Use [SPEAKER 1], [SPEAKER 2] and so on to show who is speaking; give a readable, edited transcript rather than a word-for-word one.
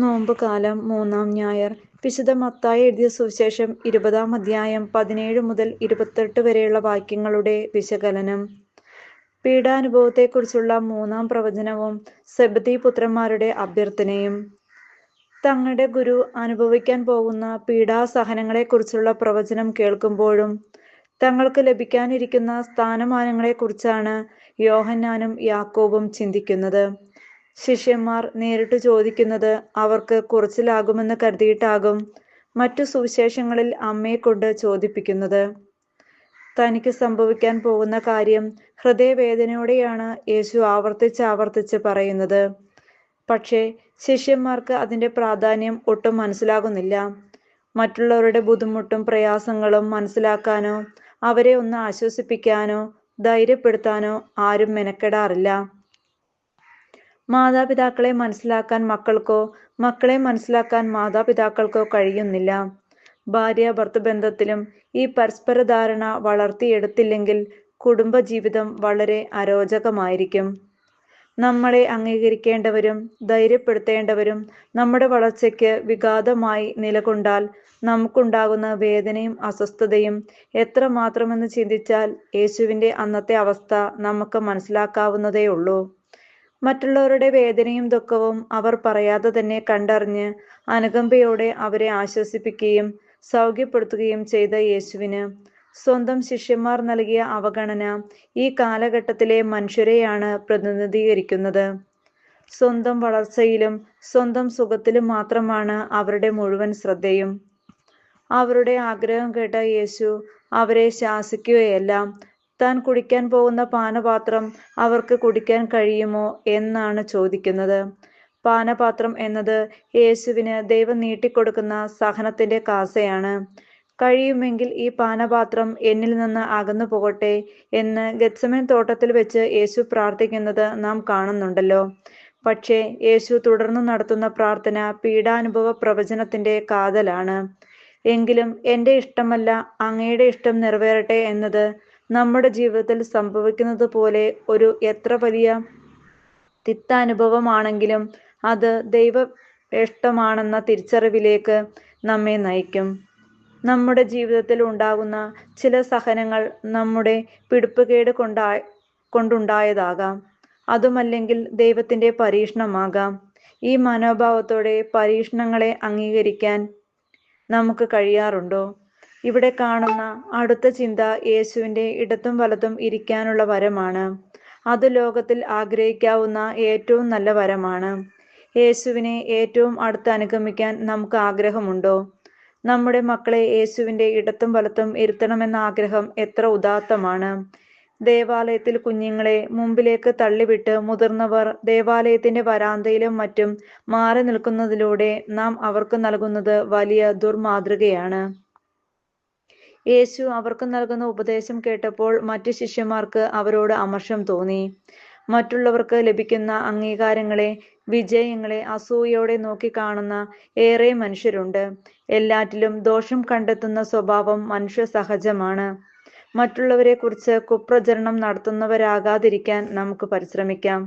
[SPEAKER 1] നോമ്പുകാലം 3-ാം ഞായർ. വിശുദ്ധ മത്തായി എഴുതിയ സുവിശേഷം 20-ാം അധ്യായം 17 മുതൽ 28 വരെയുള്ള വാക്യങ്ങളുടെ വിശകലനം. പീഡാനുഭവത്തെക്കുറിച്ചുള്ള 3-ാം പ്രവചനവും സെബദീ പുത്രന്മാരുടെ അഭ്യർത്ഥനയും. തങ്ങളുടെ ഗുരു അനുഭവിക്കാൻ പോകുന്ന പീഡാസഹനങ്ങളെക്കുറിച്ചുള്ള പ്രവചനം കേൾക്കുമ്പോഴും തങ്ങൾക്ക് ലഭിക്കാനിരിക്കുന്ന സ്ഥാനമാനങ്ങളെക്കുറിച്ചാണ് യോഹന്നാനും യാക്കോബും ചിന്തിക്കുന്നത്. ശിഷ്യന്മാർ നേരിട്ട് ചോദിക്കുന്നത് അവർക്ക് കുറച്ചിലാകുമെന്ന് കരുതിയിട്ടാകും മറ്റു സുവിശേഷങ്ങളിൽ അമ്മയെക്കൊണ്ട് ചോദിപ്പിക്കുന്നത്. തനിക്ക് സംഭവിക്കാൻ പോകുന്ന കാര്യം ഹൃദയവേദനയോടെയാണ് യേശു ആവർത്തിച്ച് പറയുന്നത്. പക്ഷേ ശിഷ്യന്മാർക്ക് അതിൻ്റെ പ്രാധാന്യം ഒട്ടും മനസ്സിലാകുന്നില്ല. മറ്റുള്ളവരുടെ ബുദ്ധിമുട്ടും പ്രയാസങ്ങളും മനസ്സിലാക്കാനോ അവരെ ഒന്ന് ആശ്വസിപ്പിക്കാനോ ധൈര്യപ്പെടുത്താനോ ആരും മെനക്കെടാറില്ല. മാതാപിതാക്കളെ മനസ്സിലാക്കാൻ മക്കൾക്കോ മക്കളെ മനസ്സിലാക്കാൻ മാതാപിതാക്കൾക്കോ കഴിയുന്നില്ല. ഭാര്യാഭർത്തൃബന്ധത്തിലും ഈ പരസ്പര ധാരണ വളർത്തിയെടുത്തില്ലെങ്കിൽ കുടുംബജീവിതം വളരെ അരോചകമായിരിക്കും. നമ്മളെ അംഗീകരിക്കേണ്ടവരും ധൈര്യപ്പെടുത്തേണ്ടവരും നമ്മുടെ വളർച്ചയ്ക്ക് വിഘാതമായി നിലകൊണ്ടാൽ നമുക്കുണ്ടാകുന്ന വേദനയും അസ്വസ്ഥതയും എത്രമാത്രമെന്ന് ചിന്തിച്ചാൽ യേശുവിൻ്റെ അന്നത്തെ അവസ്ഥ നമുക്ക് മനസ്സിലാക്കാവുന്നതേയുള്ളൂ. മറ്റുള്ളവരുടെ വേദനയും ദുഃഖവും അവർ പറയാതെ തന്നെ കണ്ടറിഞ്ഞ് അനുകമ്പയോടെ അവരെ ആശ്വസിപ്പിക്കുകയും സൗഖ്യപ്പെടുത്തുകയും ചെയ്ത യേശുവിന് സ്വന്തം ശിഷ്യന്മാർ നൽകിയ അവഗണന ഈ കാലഘട്ടത്തിലെ മനുഷ്യരെയാണ് പ്രതിനിധീകരിക്കുന്നത്. സ്വന്തം വളർച്ചയിലും സ്വന്തം സുഖത്തിലും മാത്രമാണ് അവരുടെ മുഴുവൻ ശ്രദ്ധയും. അവരുടെ ആഗ്രഹം കേട്ട യേശു അവരെ ശാസിക്കുകയല്ല, താൻ കുടിക്കാൻ പോകുന്ന പാനപാത്രം അവർക്ക് കുടിക്കാൻ കഴിയുമോ എന്നാണ് ചോദിക്കുന്നത്. പാനപാത്രം എന്നത് യേശുവിന് ദൈവം നീട്ടിക്കൊടുക്കുന്ന സഹനത്തിൻ്റെ കാസയാണ്. കഴിയുമെങ്കിൽ ഈ പാനപാത്രം എന്നിൽ നിന്ന് അകന്നു പോകട്ടെ എന്ന് ഗെത്സമേൻ തോട്ടത്തിൽ വെച്ച് യേശു പ്രാർത്ഥിക്കുന്നത് നാം കാണുന്നുണ്ടല്ലോ. പക്ഷേ യേശു തുടർന്ന് നടത്തുന്ന പ്രാർത്ഥന പീഡാനുഭവ പ്രവചനത്തിൻ്റെ കാതലാണ്. എങ്കിലും എൻ്റെ ഇഷ്ടമല്ല അങ്ങയുടെ ഇഷ്ടം നിറവേറട്ടെ എന്നത് നമ്മുടെ ജീവിതത്തിൽ സംഭവിക്കുന്നത് പോലെ ഒരു എത്ര വലിയ തിക്താനുഭവമാണെങ്കിലും അത് ദൈവ ഇഷ്ടമാണെന്ന തിരിച്ചറിവിലേക്ക് നമ്മെ നയിക്കും. നമ്മുടെ ജീവിതത്തിൽ ഉണ്ടാകുന്ന ചില സഹനങ്ങൾ നമ്മുടെ പിടിപ്പുകേട് കൊണ്ടുണ്ടായതാകാം. അതുമല്ലെങ്കിൽ ദൈവത്തിൻ്റെ പരീക്ഷണമാകാം. ഈ മനോഭാവത്തോടെ പരീക്ഷണങ്ങളെ അംഗീകരിക്കാൻ നമുക്ക് കഴിയാറുണ്ടോ? ഇവിടെ കാണുന്ന അടുത്ത ചിന്ത യേശുവിൻ്റെ ഇടത്തും വലത്തും ഇരിക്കാനുള്ള വരമാണ്. അത് ലോകത്തിൽ ആഗ്രഹിക്കാവുന്ന ഏറ്റവും നല്ല വരമാണ്. യേശുവിനെ ഏറ്റവും അടുത്ത് അനുഗമിക്കാൻ നമുക്ക് ആഗ്രഹമുണ്ടോ? നമ്മുടെ മക്കളെ യേശുവിൻ്റെ ഇടത്തും വലത്തും ഇരുത്തണമെന്ന ആഗ്രഹം എത്ര ഉദാത്തമാണ്. ദേവാലയത്തിൽ കുഞ്ഞുങ്ങളെ മുമ്പിലേക്ക് തള്ളിവിട്ട് മുതിർന്നവർ ദേവാലയത്തിൻ്റെ വരാന്തയിലും മറ്റും മാറി നിൽക്കുന്നതിലൂടെ നാം അവർക്ക് നൽകുന്നത് വലിയ ദുർമാതൃകയാണ്. യേശു അവർക്ക് നൽകുന്ന ഉപദേശം കേട്ടപ്പോൾ മറ്റു ശിഷ്യന്മാർക്ക് അവരോട് അമർഷം തോന്നി. മറ്റുള്ളവർക്ക് ലഭിക്കുന്ന അംഗീകാരങ്ങളെ വിജയങ്ങളെ അസൂയയോടെ നോക്കിക്കാണുന്ന ഏറെ മനുഷ്യരുണ്ട്. എല്ലാറ്റിലും ദോഷം കണ്ടെത്തുന്ന സ്വഭാവം മനുഷ്യ സഹജമാണ്. മറ്റുള്ളവരെക്കുറിച്ച് കുപ്രചരണം നടത്തുന്നവരാകാതിരിക്കാൻ നമുക്ക് പരിശ്രമിക്കാം.